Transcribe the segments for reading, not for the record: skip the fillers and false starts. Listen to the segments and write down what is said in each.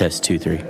Test 2, 3.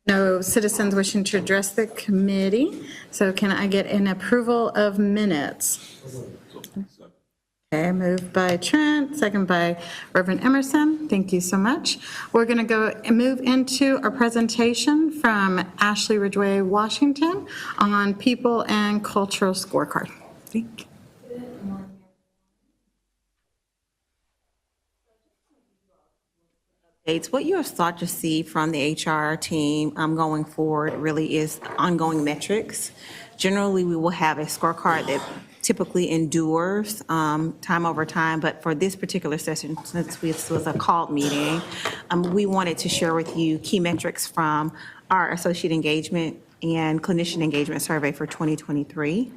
No citizens wishing to address the committee. So can I get an approval of minutes? Okay, moved by Trent, second by Reverend Emerson. Thank you so much. We're going to go and move into our presentation from Ashley Ridgway, Washington on people and cultural scorecard. Thank you. What you have sought to see from the HR team going forward really is ongoing metrics. Generally, we will have a scorecard that typically endures time over time, but for this particular session, since this was a called meeting, we wanted to share with you key metrics from our associate engagement and clinician engagement survey for 2023.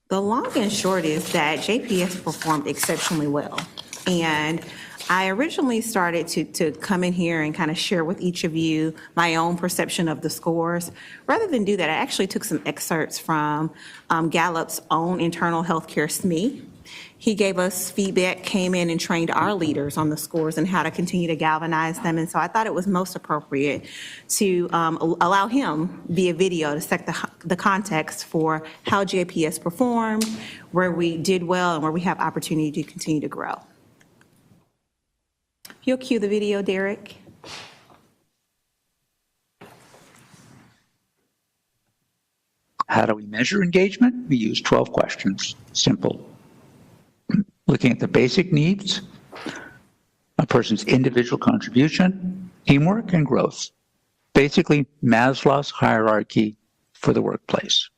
The long and short is that JPS performed exceptionally well. And I originally started to come in here and kind of share with each of you my own perception of the scores. Rather than do that, I actually took some excerpts from Gallup's own internal healthcare SME. He gave us feedback, came in and trained our leaders on the scores and how to continue to galvanize them. And so I thought it was most appropriate to allow him via video to set the context for how JPS performed, where we did well, and where we have opportunity to continue to grow. If you'll cue the video, Derek. How do we measure engagement? We use 12 questions, simple. Looking at the basic needs, a person's individual contribution, teamwork, and growth. Basically, Maslow's hierarchy for the workplace.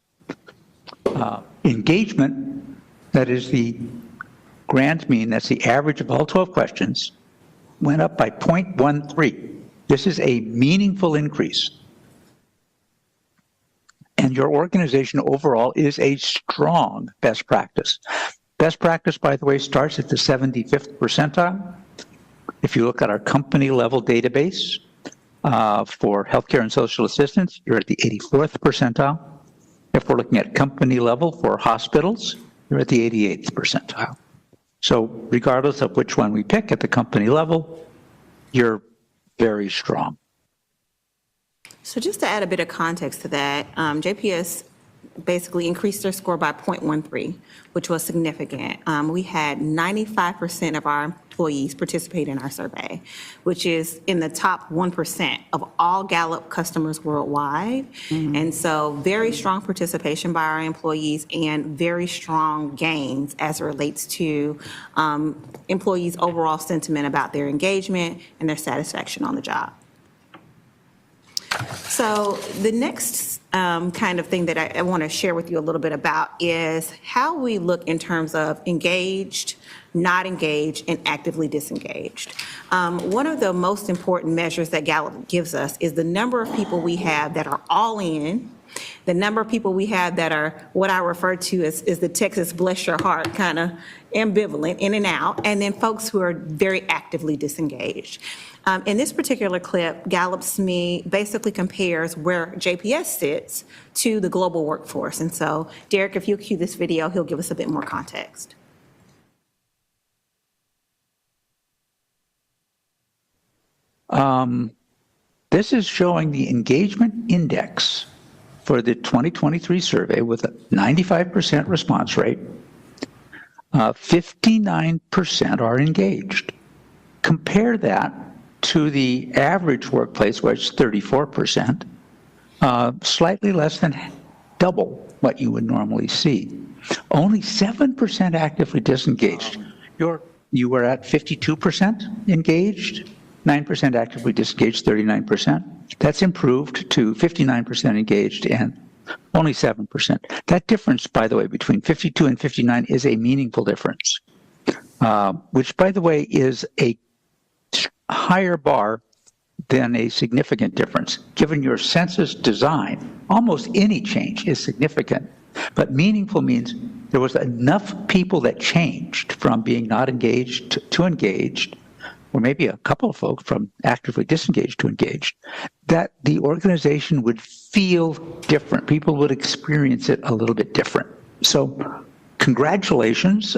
Engagement, that is the grand mean, that's the average of all 12 questions, went up by 0.13. This is a meaningful increase. And your organization overall is a strong best practice. Best practice, by the way, starts at the 75th percentile. If you look at our company level database for healthcare and social assistance, you're at the 84th percentile. If we're looking at company level for hospitals, you're at the 88th percentile. So regardless of which one we pick at the company level, you're very strong. So just to add a bit of context to that, JPS basically increased their score by 0.13, which was significant. We had 95% of our employees participate in our survey, which is in the top 1% of all Gallup customers worldwide. And so very strong participation by our employees and very strong gains as it relates to employees' overall sentiment about their engagement and their satisfaction on the job. So the next kind of thing that I want to share with you a little bit about is how we look in terms of engaged, not engaged, and actively disengaged. One of the most important measures that Gallup gives us is the number of people we have that are all in, the number of people we have that are what I refer to as is the Texas bless your heart, kind of ambivalent, in and out, and then folks who are very actively disengaged. In this particular clip, Gallup SME basically compares where JPS sits to the global workforce. And so, Derek, if you'll cue this video, he'll give us a bit more context. This is showing the engagement index for the 2023 survey with a 95% response rate. 59% are engaged. Compare that to the average workplace, which is 34%, slightly less than double what you would normally see. Only 7% actively disengaged. You were at 52% engaged, 9% actively disengaged, 39%. That's improved to 59% engaged and only 7%. That difference, by the way, between 52 and 59 is a meaningful difference, which, by the way, is a higher bar than a significant difference. Given your census design, almost any change is significant, but meaningful means there was enough people that changed from being not engaged to engaged, or maybe a couple of folks from actively disengaged to engaged, that the organization would feel different. People would experience it a little bit different. So congratulations,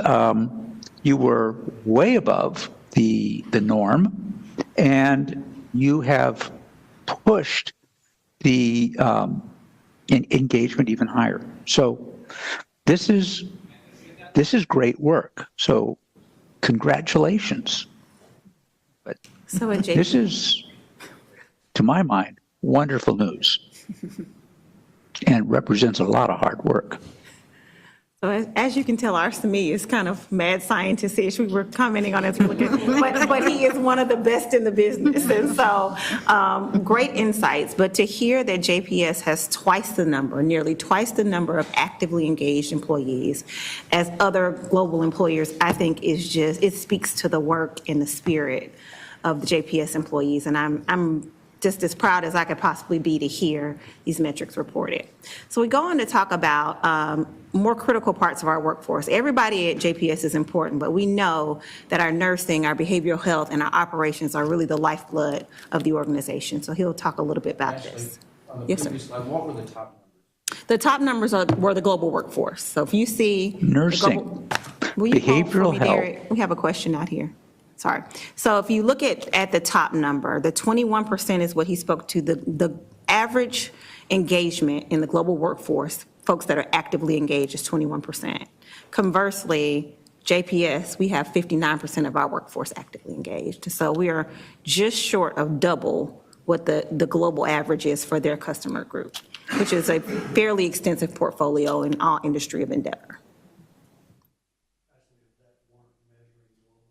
you were way above the norm, and you have pushed the engagement even higher. So this is great work. So congratulations. But So this is, to my mind, wonderful news and represents a lot of hard work. So as you can tell, our SME is kind of mad scientist-ish. We were commenting on it, but he is one of the best in the business. And so great insights. But to hear that JPS has twice the number, nearly twice the number of actively engaged employees as other global employers, I think is just, it speaks to the work and the spirit of the JPS employees. And I'm just as proud as I could possibly be to hear these metrics reported. So we go on to talk about more critical parts of our workforce. Everybody at JPS is important, but we know that our nursing, our behavioral health, and our operations are really the lifeblood of the organization. So he'll talk a little bit about this. Yes, sir. Slide, what were the top numbers? The top numbers were the global workforce. So if you see Nursing, will you hold for behavioral me, health. Derek? We have a question out here. Sorry. So if you look at the top number, the 21% is what he spoke to, the average engagement in the global workforce, folks that are actively engaged, is 21%. Conversely, JPS, we have 59% of our workforce actively engaged. So we are just short of double what the global average is for their customer group. which is a fairly extensive portfolio in all industry of endeavor.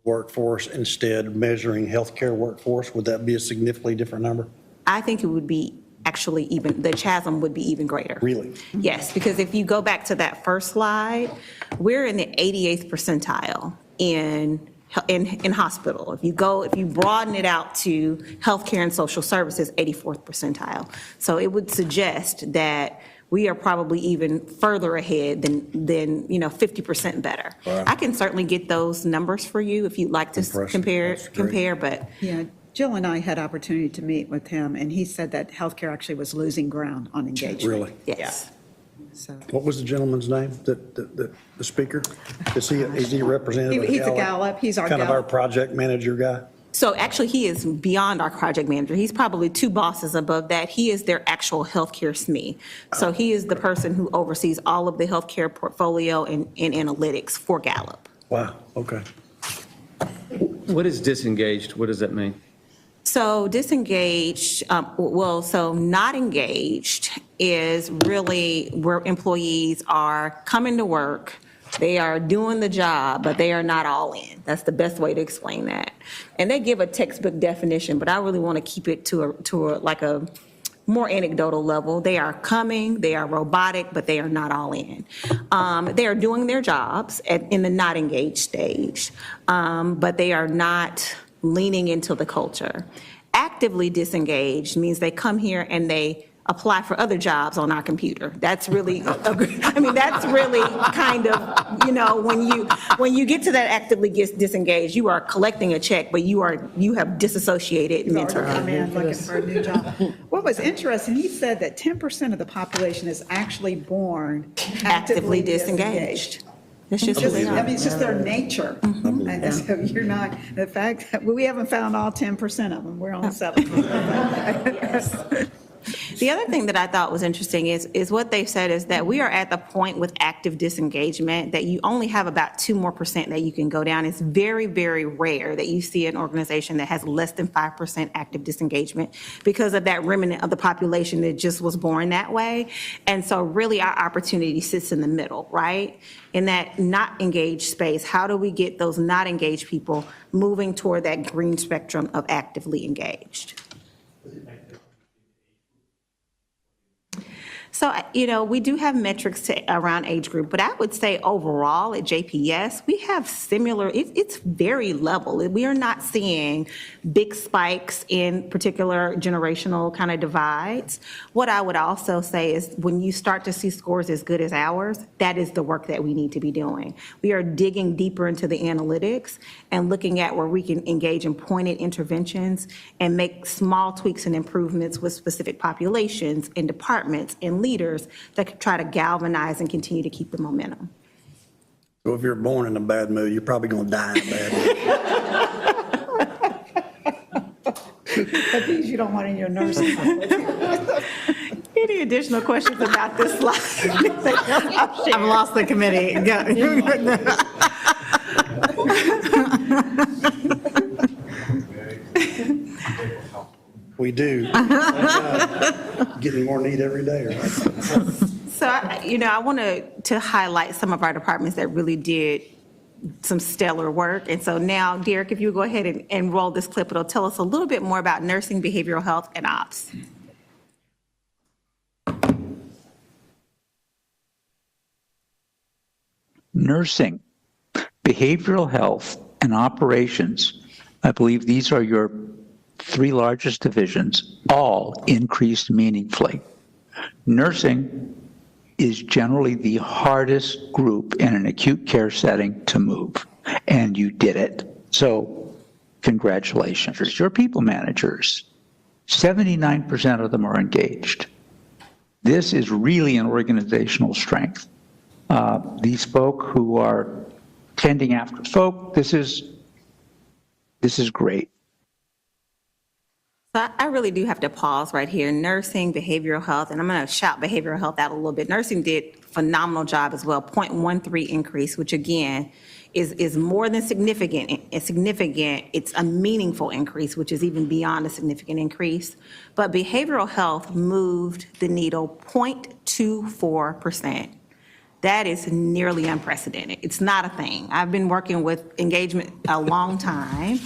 Workforce instead measuring healthcare workforce, would that be a significantly different number? I think it would be actually even, the chasm would be even greater. Really? Yes, because if you go back to that first slide, we're in the 88th percentile in hospital. If you broaden it out to healthcare and social services, 84th percentile. So it would suggest that we are probably even further ahead than 50% better. Wow. I can certainly get those numbers for you if you'd like to Impressive. That's great. compare, but Yeah, Jill and I had opportunity to meet with him, and he said that healthcare actually was losing ground on engagement. Really? yes. So, What was the gentleman's name, the speaker? Is he a representative of He's a Gallup? Gallup. He's our Kind of our Gallup. project manager guy? So actually, he is beyond our project manager. He's probably two bosses above that. He is their actual healthcare SME. So he is the person who oversees all of the healthcare portfolio and analytics for Gallup. Wow, okay. What is disengaged? What does that mean? So disengaged, so not engaged is really where employees are coming to work, they are doing the job, but they are not all in. That's the best way to explain that. And they give a textbook definition, but I really want to keep it to a more anecdotal level. They are coming, they are robotic, but they are not all in. They are doing their jobs in the not engaged stage, but they are not leaning into the culture. Actively disengaged means they come here and they apply for other jobs on our computer. That's really, that's really kind of, when you get to that actively disengaged, you are collecting a check, but you have disassociated he's already come mentally. in looking for a new job. What was interesting, he said that 10% of the population is actually born Actively disengaged. It's just who they are. it's just their nature. And so you're not, the fact that we haven't found all 10% of them, we're on 7%. The other thing that I thought was interesting is what they've said is that we are at the point with active disengagement that you only have about 2% more that you can go down. It's very, very rare that you see an organization that has less than 5% active disengagement because of that remnant of the population that just was born that way. And so really our opportunity sits in the middle, right? In that not engaged space, how do we get those not engaged people moving toward that green spectrum of actively engaged? So, we do have metrics around age group, but I would say overall at JPS, we have similar, it's very level. We are not seeing big spikes in particular generational kind of divides. What I would also say is when you start to see scores as good as ours, that is the work that we need to be doing. We are digging deeper into the analytics and looking at where we can engage in pointed interventions and make small tweaks and improvements with specific populations and departments and leaders that could try to galvanize and continue to keep the momentum. So if you're born in a bad mood, you're probably going to die in a bad mood. But these you don't want in your nursing home. Any additional questions about this slide? I've lost the committee. We do. Getting more need every day, right? So, I want to highlight some of our departments that really did some stellar work. And so now, Derek, if you go ahead and roll this clip, it'll tell us a little bit more about nursing, behavioral health, and ops. Nursing, behavioral health, and operations, I believe these are your three largest divisions, all increased meaningfully. Nursing is generally the hardest group in an acute care setting to move, and you did it. So congratulations. Your people managers, 79% of them are engaged. This is really an organizational strength. These folk who are tending after folk, this is great. So I really do have to pause right here. Nursing, behavioral health, and I'm going to shout behavioral health out a little bit. Nursing did a phenomenal job as well, 0.13 increase, which again is more than significant. It's significant. It's a meaningful increase, which is even beyond a significant increase. But behavioral health moved the needle 0.24%. That is nearly unprecedented. It's not a thing. I've been working with engagement a long time.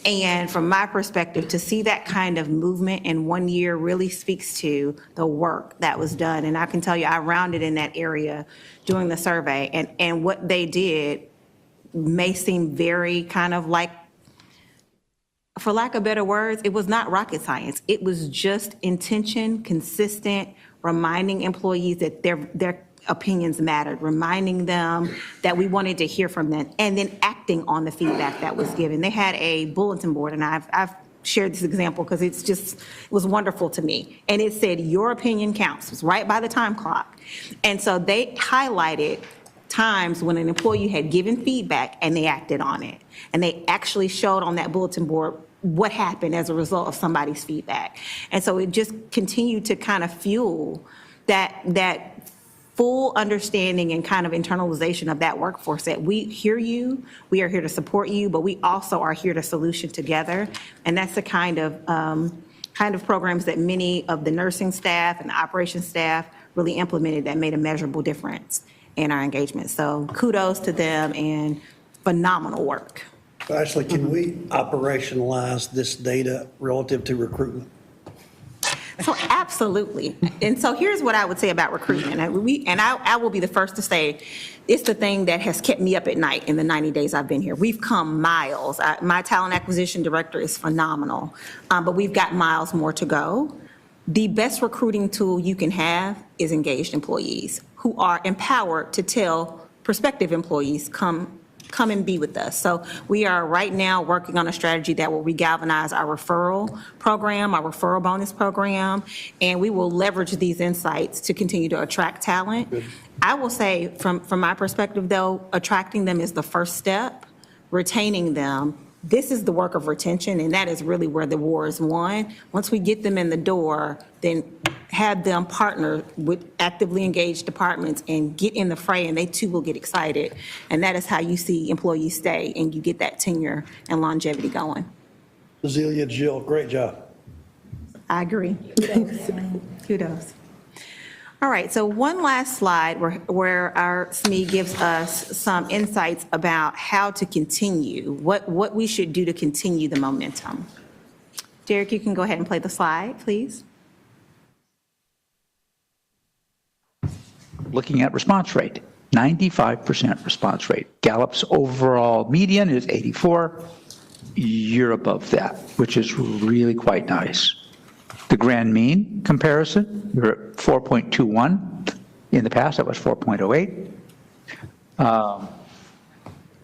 And from my perspective, to see that kind of movement in 1 year really speaks to the work that was done. And I can tell you, I rounded in that area doing the survey. And what they did may seem very kind of like, for lack of better words, it was not rocket science. It was just intention, consistent, reminding employees that their opinions mattered, reminding them that we wanted to hear from them, and then acting on the feedback that was given. They had a bulletin board, and I've shared this example because it was wonderful to me. And it said, your opinion counts. It was right by the time clock. And so they highlighted times when an employee had given feedback and they acted on it. And they actually showed on that bulletin board what happened as a result of somebody's feedback. And so it just continued to kind of fuel that full understanding and kind of internalization of that workforce, that we hear you, we are here to support you, but we also are here to solution together. And that's the kind of programs that many of the nursing staff and the operations staff really implemented that made a measurable difference in our engagement. So kudos to them and phenomenal work. Ashley, can we operationalize this data relative to recruitment? So absolutely. And so here's what I would say about recruitment. I will be the first to say, it's the thing that has kept me up at night in the 90 days I've been here. We've come miles. My talent acquisition director is phenomenal, but we've got miles more to go. The best recruiting tool you can have is engaged employees who are empowered to tell prospective employees, come and be with us. So we are right now working on a strategy that will regalvanize our referral program, our referral bonus program, and we will leverage these insights to continue to attract talent. Good. I will say, from my perspective though, attracting them is the first step. Retaining them, this is the work of retention, and that is really where the war is won. Once we get them in the door, then have them partner with actively engaged departments and get in the fray, and they too will get excited. And that is how you see employees stay, and you get that tenure and longevity going. Azealia, Jill, great job. I agree. Kudos. All right, so one last slide where our SME gives us some insights about how to continue, what we should do to continue the momentum. Derek, you can go ahead and play the slide, please. Looking at response rate, 95% response rate. Gallup's overall median is 84. You're above that, which is really quite nice. The grand mean comparison, you're at 4.21. In the past, that was 4.08.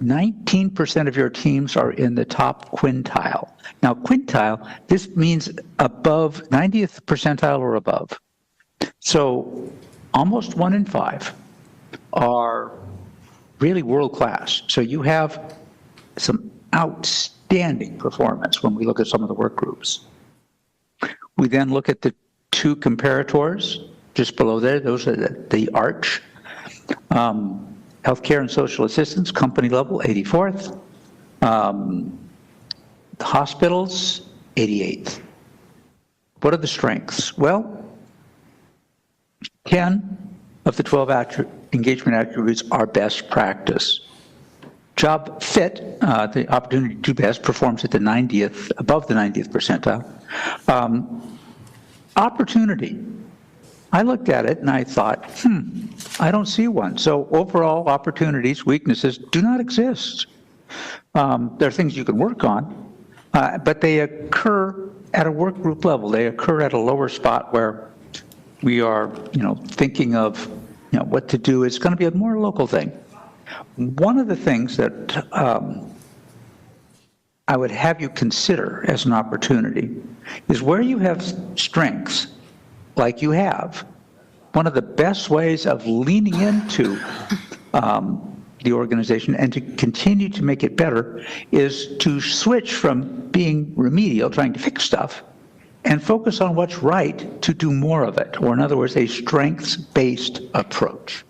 19% of your teams are in the top quintile. Now, quintile, this means above 90th percentile or above. So almost 1 in 5 are really world class. So you have some outstanding performance when we look at some of the work groups. We then look at the two comparators just below there. Those are the arch. Healthcare and social assistance, company level, 84th. The hospitals, 88th. What are the strengths? Well, 10 of the 12 engagement attributes are best practice. Job fit, the opportunity to do best, performs at the 90th, above the 90th percentile. Opportunity. I looked at it and I thought, I don't see one. So overall opportunities, weaknesses do not exist. There are things you can work on, but they occur at a work group level. They occur at a lower spot where we are, thinking of, what to do. It's going to be a more local thing. One of the things that I would have you consider as an opportunity is where you have strengths like you have. One of the best ways of leaning into the organization and to continue to make it better is to switch from being remedial, trying to fix stuff, and focus on what's right to do more of it, or in other words, a strengths-based approach.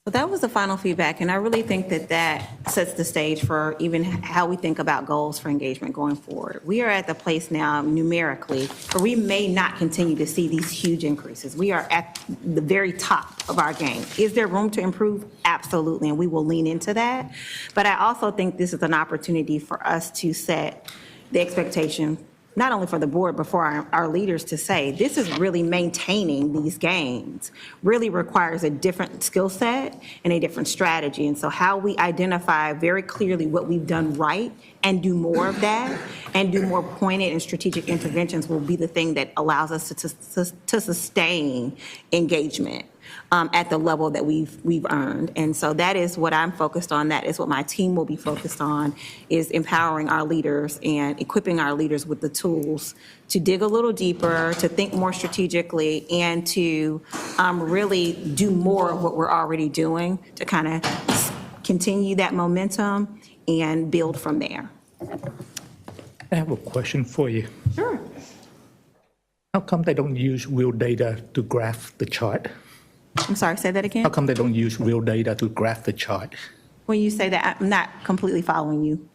So that was the final feedback, and I really think that that sets the stage for even how we think about goals for engagement going forward. We are at the place now numerically where we may not continue to see these huge increases. We are at the very top of our game. Is there room to improve? Absolutely, and we will lean into that. But I also think this is an opportunity for us to set the expectation, not only for the board, but for our leaders to say, this is really maintaining these gains, really requires a different skill set and a different strategy. And so how we identify very clearly what we've done right and do more of that and do more pointed and strategic interventions will be the thing that allows us to sustain engagement at the level that we've earned. And so that is what I'm focused on. That is what my team will be focused on, is empowering our leaders and equipping our leaders with the tools to dig a little deeper, to think more strategically, and to really do more of what we're already doing to kind of continue that momentum and build from there. I have a question for you. Sure. How come they don't use real data to graph the chart? I'm sorry, say that again? How come they don't use real data to graph the chart? When you say that, I'm not completely following you.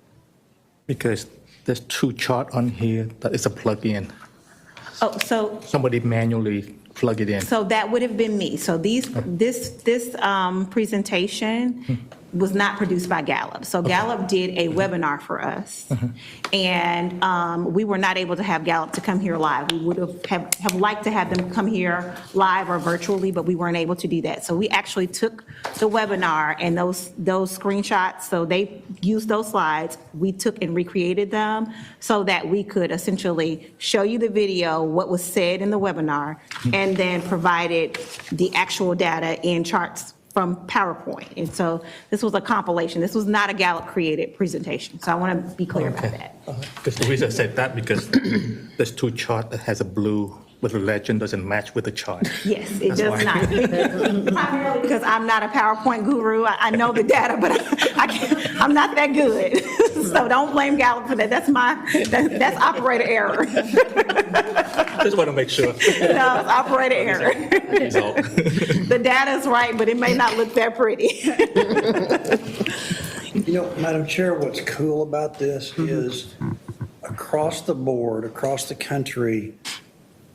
Because there's two charts on here that is a plug-in. Oh, so Somebody manually plug it in. So that would have been me. So this presentation was not produced by Gallup. So Gallup did a webinar for us. And we were not able to have Gallup to come here live. We would have liked to have them come here live or virtually, but we weren't able to do that. So we actually took the webinar and those screenshots, so they used those slides. We took and recreated them so that we could essentially show you the video, what was said in the webinar, and then provided the actual data in charts from PowerPoint. And so this was a compilation. This was not a Gallup-created presentation. So I want to be clear about that. Because the reason I said that, because there's two charts that has a blue, but the legend doesn't match with the chart. Yes, it That's does why. not. Primarily because I'm not a PowerPoint guru. I know the data, but I'm not that good. So don't blame Gallup for that. That's operator error. Just want to make sure. No, it's operator error. Result. The data's right, but it may not look that pretty. You know, Madam Chair, what's cool about this is across the board, across the country,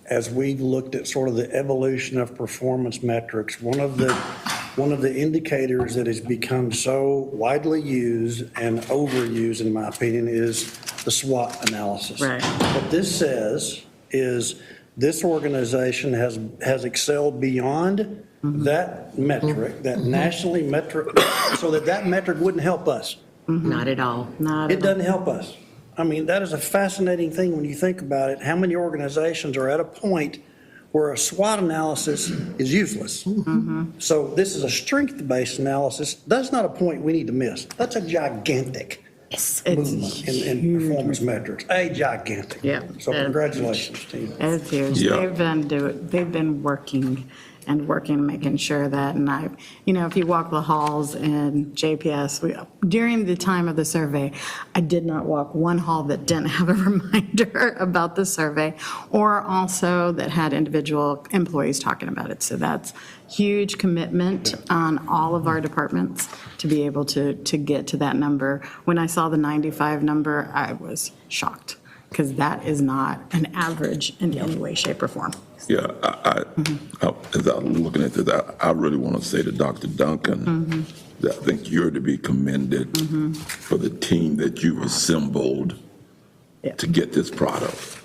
as we've looked at sort of the evolution of performance metrics, one of the indicators that has become so widely used and overused, in my opinion, is the SWOT analysis. Right. What this says is this organization has excelled beyond that metric, that nationally metric, so that metric wouldn't help us. Not at all. It doesn't help us. I mean, that is a fascinating thing when you think about it. How many organizations are at a point where a SWOT analysis is useless? So this is a strength-based analysis. That's not a point we need to miss. That's a gigantic movement in performance metrics. A gigantic. Yeah. So congratulations, team. It's huge. Yeah. They've been working, making sure that, and if you walk the halls in JPS, during the time of the survey, I did not walk one hall that didn't have a reminder about the survey, or also that had individual employees talking about it. So that's huge commitment on all of our departments to be able to get to that number. When I saw the 95 number, I was shocked, because that is not an average in any way, shape, or form. Yeah, as I'm looking at this, I really want to say to Dr. Duncan that I think you're to be commended for the team that you've assembled to get this product.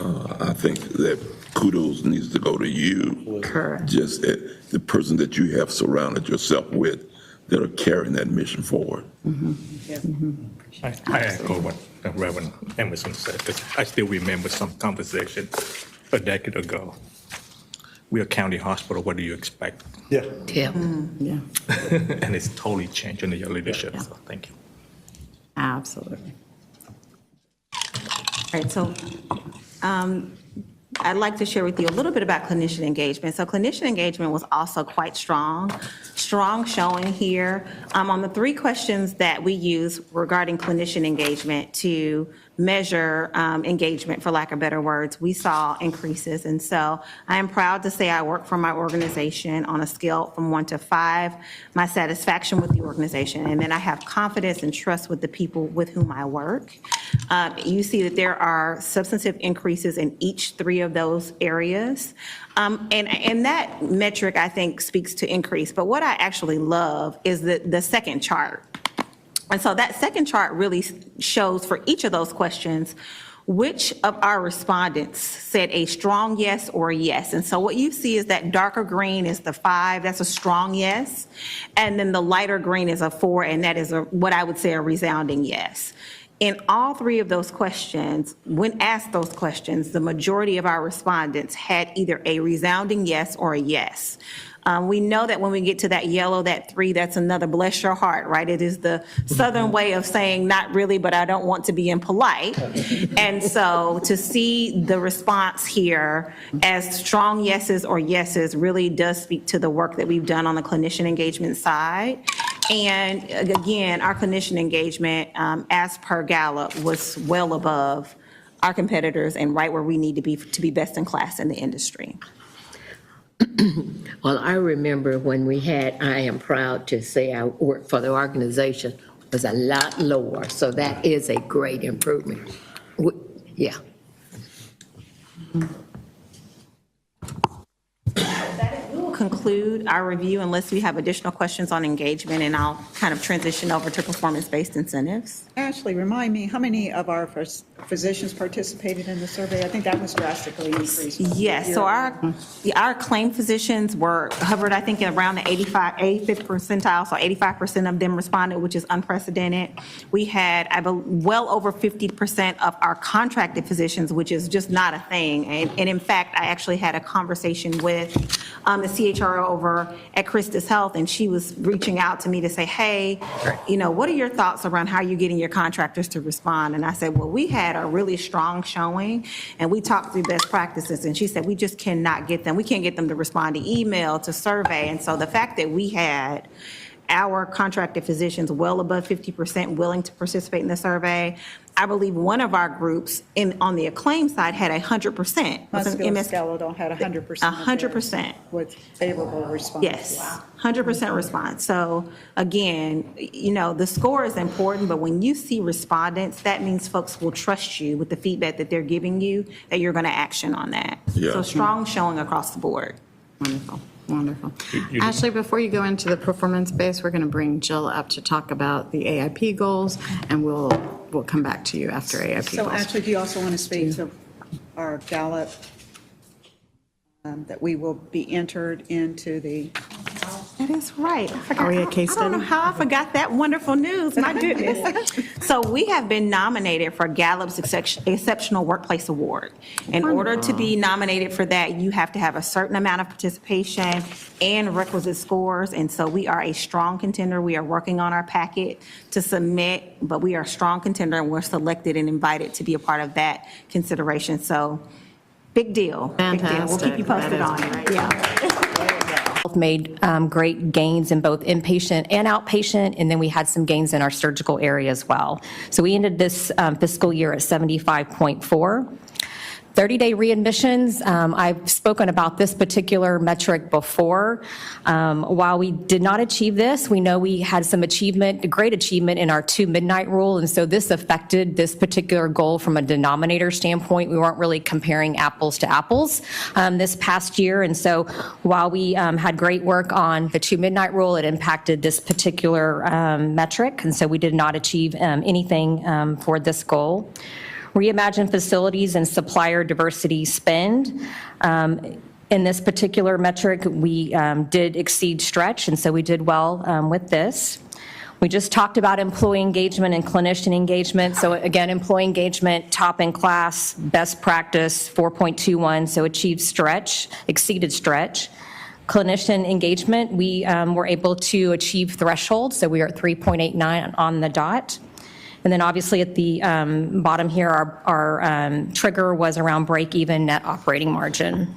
I think that kudos needs to go to you. Correct. Just the person that you have surrounded yourself with that are carrying that mission forward. I echo what Reverend Emerson said, because I still remember some conversation a decade ago. We're a county hospital, what do you expect? Yeah. Yeah. Yeah, And it's totally changed under your leadership, so thank you. absolutely. All right, so I'd like to share with you a little bit about clinician engagement. So clinician engagement was also quite strong showing here. On the 3 questions that we use regarding clinician engagement to measure engagement, for lack of better words, we saw increases. And so I am proud to say I work for my organization on a scale from 1 to 5, my satisfaction with the organization. And then I have confidence and trust with the people with whom I work. You see that there are substantive increases in each 3 of those areas. And that metric, I think, speaks to increase. But what I actually love is the second chart. And so that second chart really shows for each of those questions, which of our respondents said a strong yes or a yes. And so what you see is that darker green is the 5, that's a strong yes. And then the lighter green is a 4, and that is what I would say a resounding yes. In all 3 of those questions, when asked those questions, the majority of our respondents had either a resounding yes or a yes. We know that when we get to that yellow, that 3, that's another bless your heart, right? It is the Southern way of saying not really, but I don't want to be impolite. And so to see the response here as strong yeses or yeses really does speak to the work that we've done on the clinician engagement side. And again, our clinician engagement, as per Gallup, was well above our competitors and right where we need to be best in class in the industry. Well, I remember when we had, I am proud to say I worked for the organization, was a lot lower. So that is a great improvement. Yeah. We will conclude our review unless we have additional questions on engagement, and I'll kind of transition over to performance-based incentives. Ashley, remind me, how many of our physicians participated in the survey? I think that was drastically increased. Yes, so our claim physicians hovered, I think, around the 85th percentile, so 85% of them responded, which is unprecedented. We had, well over 50% of our contracted physicians, which is just not a thing. And in fact, I actually had a conversation with the CHRO over at Christus Health, and she was reaching out to me to say, hey, what are your thoughts around how you're getting your contractors to respond? And I said, well, we had a really strong showing, and we talked through best practices, and she said, we just cannot get them. We can't get them to respond to email, to survey. And so the fact that we had our contracted physicians well above 50% willing to participate in the survey, I believe one of our groups on the acclaim side had 100%. Musculoskeletal had 100%. 100%. With favorable response. Yes, 100% response. So again, the score is important, but when you see respondents, that means folks will trust you with the feedback that they're giving you, that you're going to action on that. Yeah. So strong showing across the board. Wonderful. Wonderful. Ashley, before you go into the performance base, we're going to bring Jill up to talk about the AIP goals, and we'll come back to you after AIP goals. So Ashley, do you also want to speak to our Gallup, that we will be entered into the... That is right. Are we a case I don't know study? how I forgot that wonderful news. My goodness. So we have been nominated for Gallup's Exceptional Workplace Award. In order to be nominated for that, you have to have a certain amount of participation and requisite scores. And so we are a strong contender. We are working on our packet to submit, but we are a strong contender, and we're selected and invited to be a part of that consideration. So big deal. Big deal. We'll keep you posted on it. Yeah. Made great gains in both inpatient and outpatient, and then we had some gains in our surgical area as well. So we ended this fiscal year at 75.4. 30-day readmissions, I've spoken about this particular metric before. While we did not achieve this, we know we had some great achievement in our 2 midnight rule, and so this affected this particular goal from a denominator standpoint. We weren't really comparing apples to apples this past year, and so while we had great work on the 2 midnight rule, it impacted this particular metric, and so we did not achieve anything for this goal. Reimagine facilities and supplier diversity spend. In this particular metric, we did exceed stretch, and so we did well with this. We just talked about employee engagement and clinician engagement. So again, employee engagement, top in class, best practice, 4.21, so achieved stretch, exceeded stretch. Clinician engagement, we were able to achieve threshold, so we are at 3.89 on the dot. And then obviously at the bottom here, our trigger was around break-even net operating margin.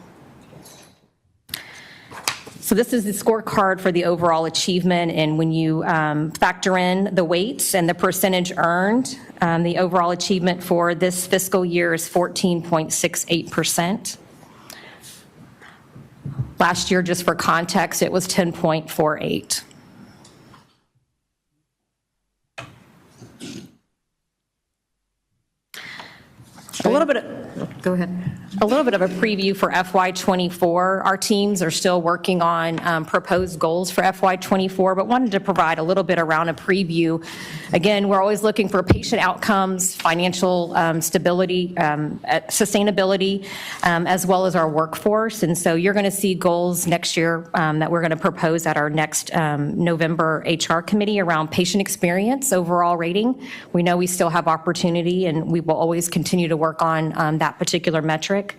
So this is the scorecard for the overall achievement, and when you factor in the weights and the percentage earned, the overall achievement for this fiscal year is 14.68%. Last year, just for context, it was 10.48. A little bit of, Go ahead. a little bit of a preview for FY24. Our teams are still working on proposed goals for FY24, but wanted to provide a little bit around a preview. Again, we're always looking for patient outcomes, financial stability, sustainability, as well as our workforce. And so you're going to see goals next year that we're going to propose at our next November HR committee around patient experience, overall rating. We know we still have opportunity, and we will always continue to work on that particular metric.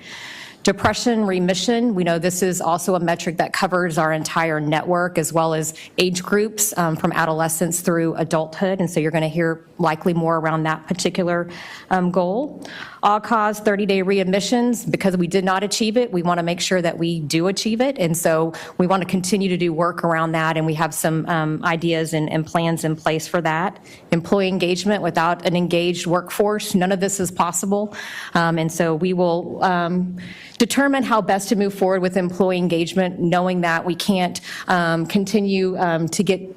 Depression remission, we know this is also a metric that covers our entire network as well as age groups from adolescence through adulthood, and so you're going to hear likely more around that particular goal. All-cause 30-day readmissions, because we did not achieve it, we want to make sure that we do achieve it, and so we want to continue to do work around that, and we have some ideas and plans in place for that. Employee engagement, without an engaged workforce, none of this is possible, and so we will determine how best to move forward with employee engagement, knowing that we can't continue to get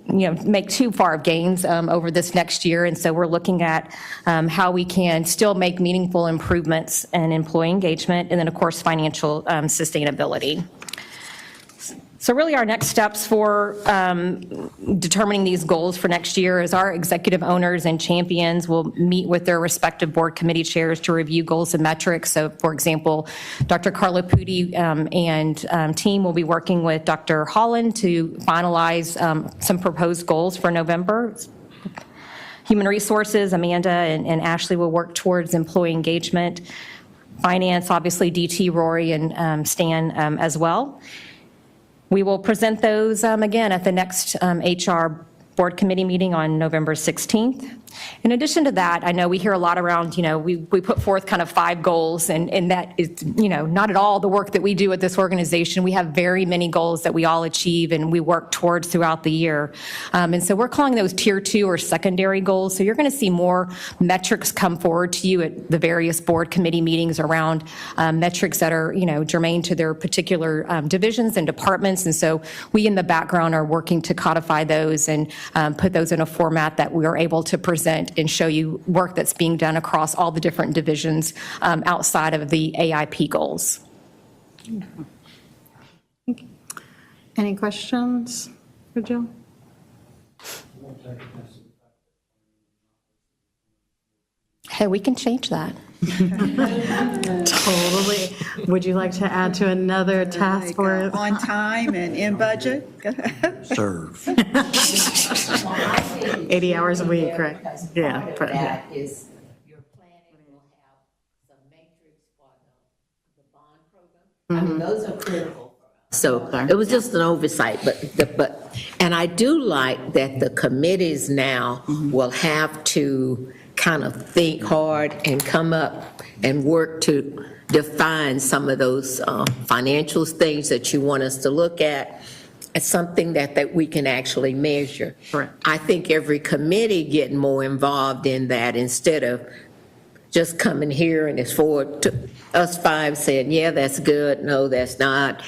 make too far of gains over this next year. And so we're looking at how we can still make meaningful improvements in employee engagement, and then, of course, financial sustainability. So really our next steps for determining these goals for next year is our executive owners and champions will meet with their respective board committee chairs to review goals and metrics. So for example, Dr. Carla Pudi and team will be working with Dr. Holland to finalize some proposed goals for November. Human Resources, Amanda and Ashley will work towards employee engagement. Finance, obviously DT, Rory, and Stan as well. We will present those again at the next HR board committee meeting on November 16th. In addition to that, I know we hear a lot around, we put forth kind of 5 goals, and that is, not at all the work that we do at this organization. We have very many goals that we all achieve and we work towards throughout the year. And so we're calling those tier 2 or secondary goals. So you're going to see more metrics come forward to you at the various board committee meetings around metrics that are, germane to their particular divisions and departments. And so we in the background are working to codify those and put those in a format that we are able to present and show you work that's being done across all the different divisions outside of the AIP goals. Any questions for Jill? Hey, we can change that. Totally. Would you like to add to another task force? On time and in budget? Serve. 80 hours a week, right? Yeah. That is, your planning will have some matrix for the bond program. I mean, those are critical. So it was just an oversight, but, and I do like that the committees now will have to kind of think hard and come up and work to define some of those financial things that you want us to look at as something that we can actually measure. Correct. I think every committee getting more involved in that instead of just coming here and it's for us 5 saying, yeah, that's good, no, that's not.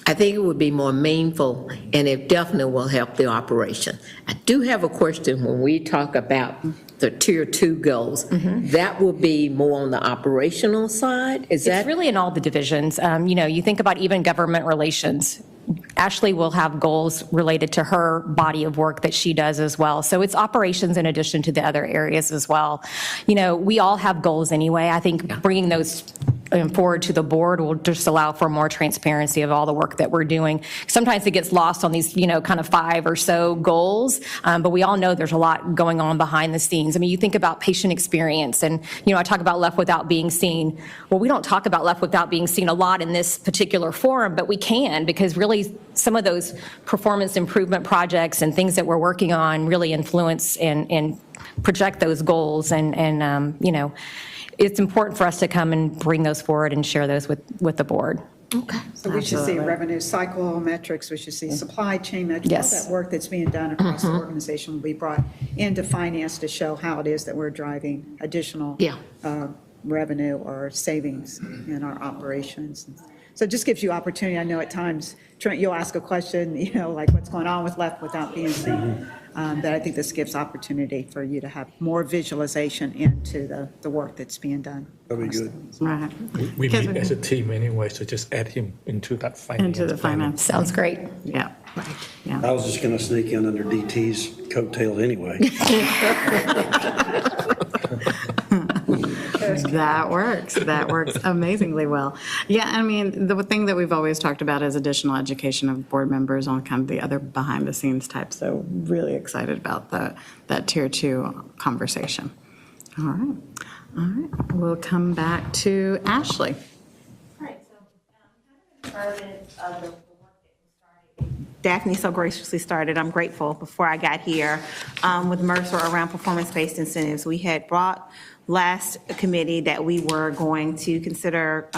I think it would be more meaningful, and it definitely will help the operation. I do have a question when we talk about the tier 2 goals. That will be more on the operational side? Is that? It's really in all the divisions. You think about even government relations. Ashley will have goals related to her body of work that she does as well. So it's operations in addition to the other areas as well. We all have goals anyway. I think bringing those forward to the board will just allow for more transparency of all the work that we're doing. Sometimes it gets lost on these, kind of 5 or so goals, but we all know there's a lot going on behind the scenes. I mean, you think about patient experience and, I talk about left without being seen. Well, we don't talk about left without being seen a lot in this particular forum, but we can, because really some of those performance improvement projects and things that we're working on really influence and project those goals. And it's important for us to come and bring those forward and share those with the board. Okay. So we should see revenue cycle metrics, we should see supply chain metrics. Yes. All that work that's being done across the organization will be brought into finance to show how it is that we're driving additional Yeah. revenue or savings in our operations. So it just gives you opportunity. I know at times, Trent, you'll ask a question, like what's going on with left without being seen. But I think this gives opportunity for you to have more visualization into the work that's being done. That'd be good. Right. We Because meet as a team anyway, so just add him into that finance. Into the planning. finance. Sounds great. Yeah, right, yeah. I was just going to sneak in under DT's coattails anyway. That works amazingly well. Yeah, I mean, the thing that we've always talked about is additional education of board members on kind of the other behind-the-scenes type, so really excited about that Tier 2 conversation. All right, we'll come back to Ashley. All right, so kind of of the work that we started. Daphne so graciously started, I'm grateful, before I got here, with Mercer around performance-based incentives. We had brought last committee that we were going to consider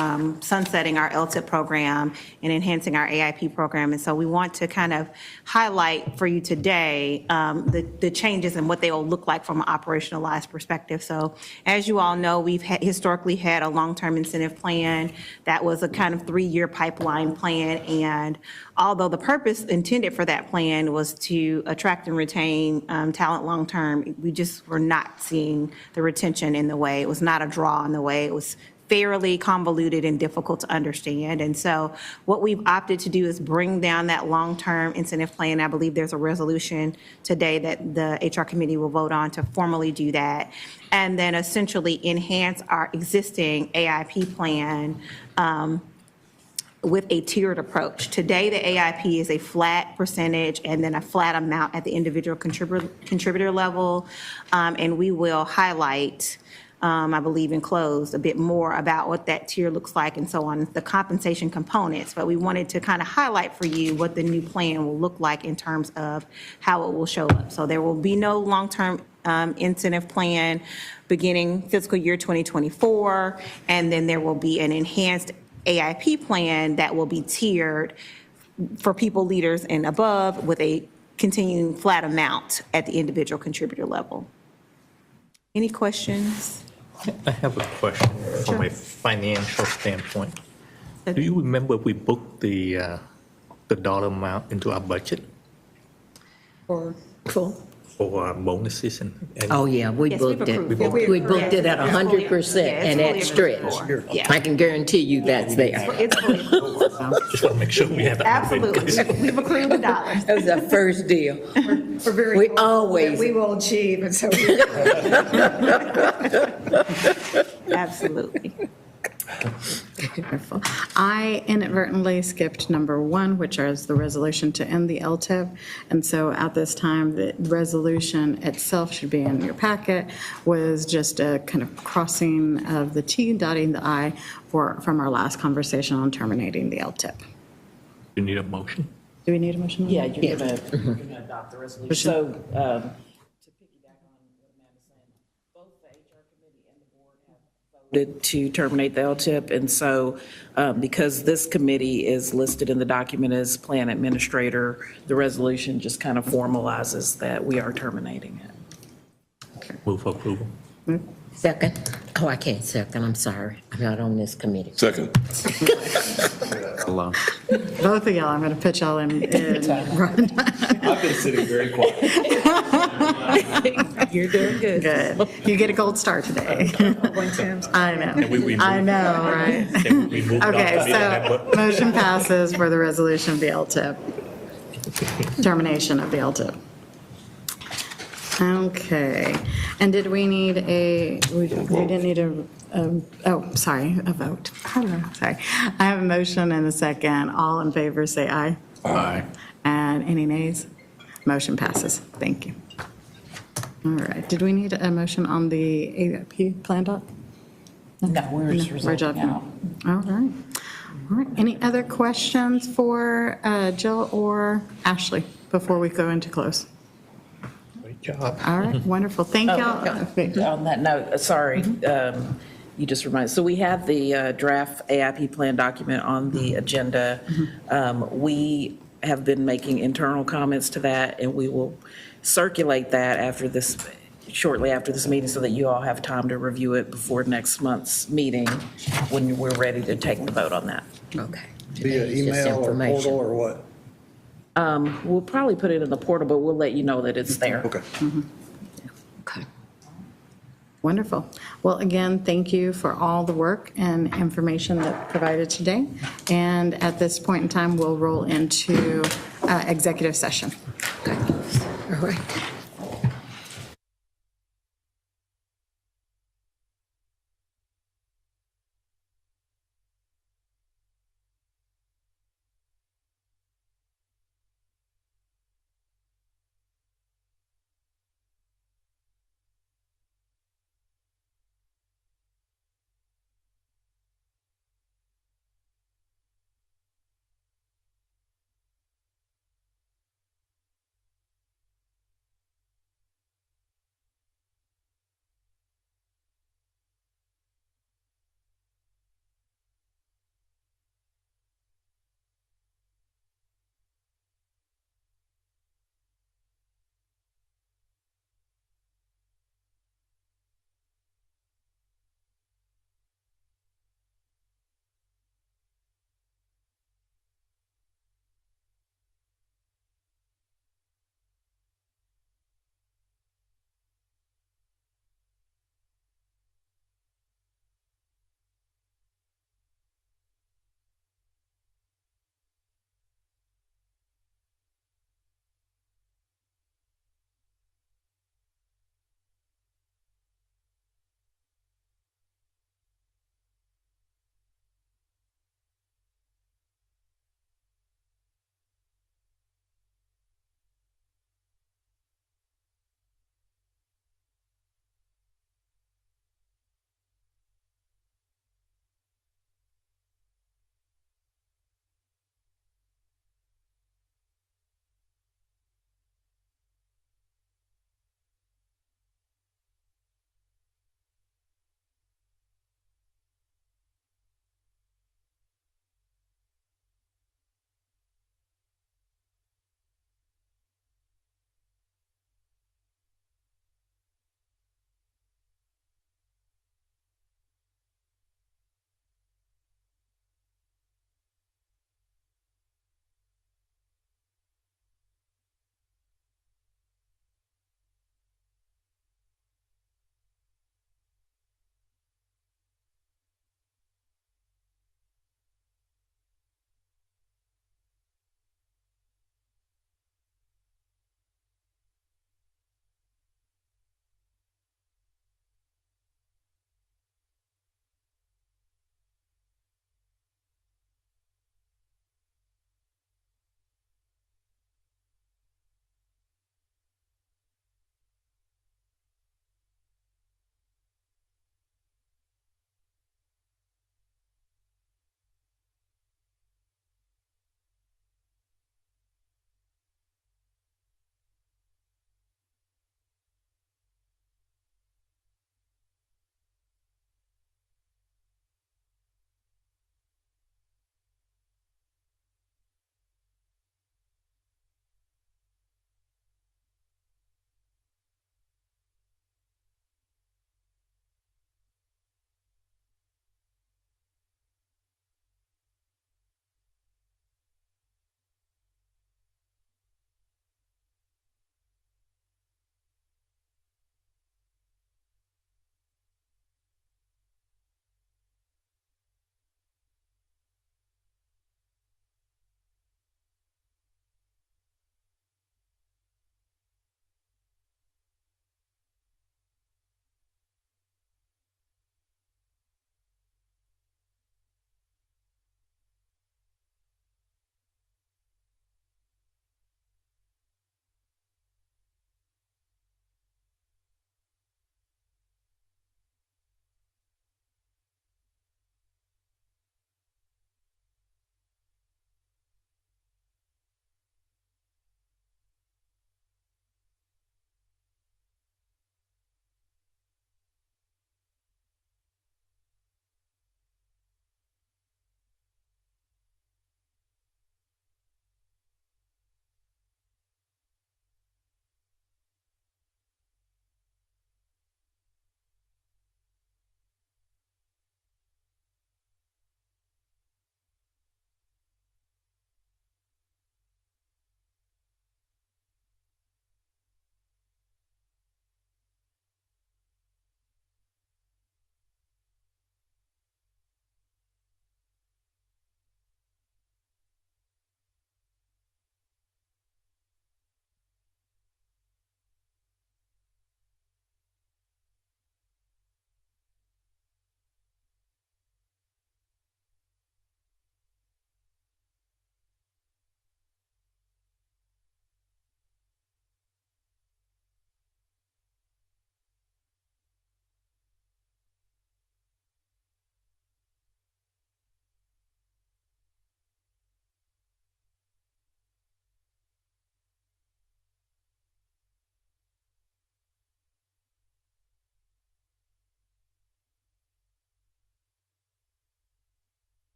sunsetting our LTIP program and enhancing our AIP program. And so we want to kind of highlight for you today the changes and what they will look like from an operationalized perspective. So as you all know, we've historically had a long-term incentive plan that was a kind of 3-year pipeline plan. And although the purpose intended for that plan was to attract and retain talent long-term, we just were not seeing the retention in the way. It was not a draw in the way. It was fairly convoluted and difficult to understand. And so what we've opted to do is bring down that long-term incentive plan. I believe there's a resolution today that the HR committee will vote on to formally do that. And then essentially enhance our existing AIP plan with a tiered approach. Today, the AIP is a flat percentage and then a flat amount at the individual contributor level. And we will highlight, I believe in closed, a bit more about what that tier looks like and so on, the compensation components. But we wanted to kind of highlight for you what the new plan will look like in terms of how it will show up. So there will be no long-term incentive plan beginning fiscal year 2024, and then there will be an enhanced AIP plan that will be tiered for people, leaders, and above with a continuing flat amount at the individual contributor level. Any questions? I have a question from a financial standpoint. Do you remember we booked the dollar amount into our budget Cool. for bonuses and? Oh, yeah, we Yes, we've booked it. approved. We booked it at 100%, and Yeah, it's stretched. Yeah. I can guarantee you that's there. It's fully approved, so. Just want to make sure we have that. Absolutely. We've accrued the dollars. That was our first deal. We're very We hopeful always- that we will achieve, and so Absolutely. Wonderful. I inadvertently skipped number 1, which is the resolution to end the LTIP. And so at this time, the resolution itself should be in your packet, was just a kind of crossing of the T, dotting the I from our last conversation on terminating the LTIP. You need a motion? Do we need a motion? Yeah, you're gonna adopt the resolution. So, to piggyback on what Amanda's saying, both the HR committee and the board have voted to terminate the LTIP. And so, because this committee is listed in the document as plan administrator, the resolution just kind of formalizes that we are terminating it. Move for approval. Second? Oh, I can't second, I'm sorry. I'm not on this committee. Second. Both of y'all, I'm going to put y'all in. I've been sitting very quiet. You're doing good. Good. You get a gold star today. I know. And we remove- I know, right? And we moved off Okay, the meeting, so motion passes for the resolution of the LTIP. Termination of the LTIP. Okay, and did we need we didn't need a vote. Hello, sorry. I have a motion and a second. All in favor, say aye. Aye. And any nays? Motion passes. Thank you. All right, did we need a motion on the AIP plan doc? No, we're just We're resolving jumping. out. All right. All right, any other questions for Jill or Ashley before we go into close? Great job. All right, wonderful. Thank y'all. On that note, sorry, you just reminded. So we have the draft AIP plan document on the agenda. We have been making internal comments to that, and we will circulate that after this, shortly after this meeting, so that you all have time to review it before next month's meeting when we're ready to take the vote on that. Okay. Via It's just email or information. portal or what? We'll probably put it in the portal, but we'll let you know that it's there. Okay. Okay. Wonderful. Well, again, thank you for all the work and information that provided today. And at this point in time, we'll roll into executive session. Okay. All right.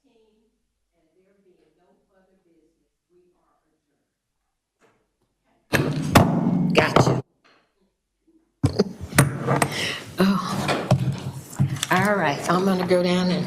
team, and there being no further business, we are adjourned. Gotcha. Oh. All right, I'm gonna go down and